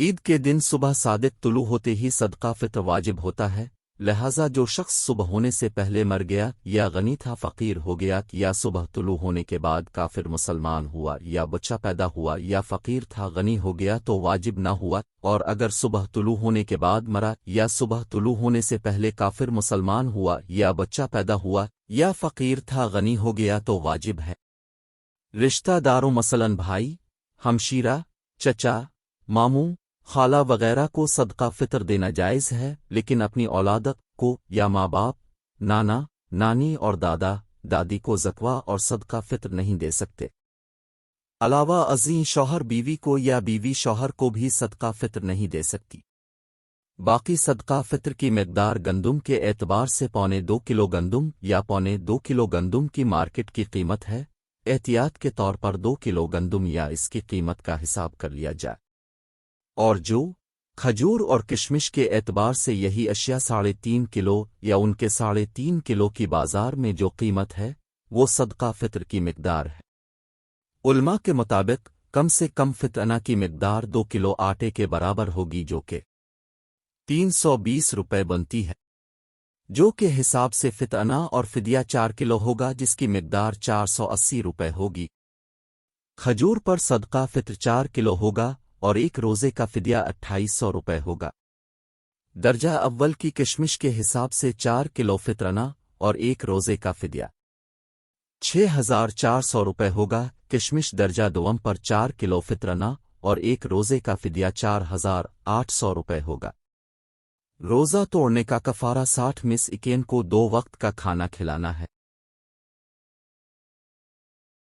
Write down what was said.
عید کے دن صبح صادق طلوع ہوتے ہی صدقہ فطر واجب ہوتا ہے، لہذا جو شخص صبح ہونے سے پہلے مر گیا یا غنی تھا فقیر ہو گیا یا صبح طلوع ہونے کے بعد کافر مسلمان ہوا یا بچہ پیدا ہوا یا فقیر تھا غنی ہو گیا تو واجب نہ ہوا، اور اگر صبح طلوع ہونے کے بعد مرا یا صبح طلوع ہونے سے پہلے کافر مسلمان ہوا یا بچہ پیدا ہوا یا فقیر تھا غنی ہو گیا تو واجب ہے۔ رشتہ داروں مثلاً بھائی، ہمشیرہ، چچا، ماموں، خالہ وغیرہ کو صدقہ فطر دینا جائز ہے، لیکن اپنی اولاد کو یا ماں باپ، نانا، نانی اور دادا، دادی کو زکوہ اور صدقہ فطر نہیں دے سکتے۔ علاوہ ازیں شوہر بیوی کو یا بیوی شوہر کو بھی صدقہ فطر نہیں دے سکتی۔ باقی صدقہ فطر کی مقدار گندم کے اعتبار سے 2.25 کلو گندم یا 2.25 کلو گندم کی مارکیٹ کی قیمت ہے، احتیاط کے طور پر 2 کلو گندم یا اس کی قیمت کا حساب کر لیا جائے۔ اور جو کھجور اور کشمش کے اعتبار سے یہی اشیاء 3.5 کلو یا ان کے 3.5 کلو کی بازار میں جو قیمت ہے وہ صدقہ فطر کی مقدار ہے۔ علماء کے مطابق کم سے کم فطر کی مقدار 2 کلو آٹے کے برابر ہوگی، جو کہ 320 روپے بنتی ہے، جو کہ حساب سے فطر اور فدیہ 4 کلو ہوگا جس کی مقدار 480 روپے ہوگی۔ کھجور پر صدقہ فطر 4 کلو ہوگا اور ایک روزے کا فدیہ 2800 روپے ہوگا۔ درجہ اول کی کشمش کے حساب سے 4 کلو فطرانہ اور ایک روزے کا فدیہ 6400 روپے ہوگا۔ کشمش درجہ دوم پر 4 کلو فطرانہ اور ایک روزے کا فدیہ 4800 روپے ہوگا۔ روزہ توڑنے کا کفارہ 60 مسکین کو 2 وقت کا کھانا کھلانا ہے۔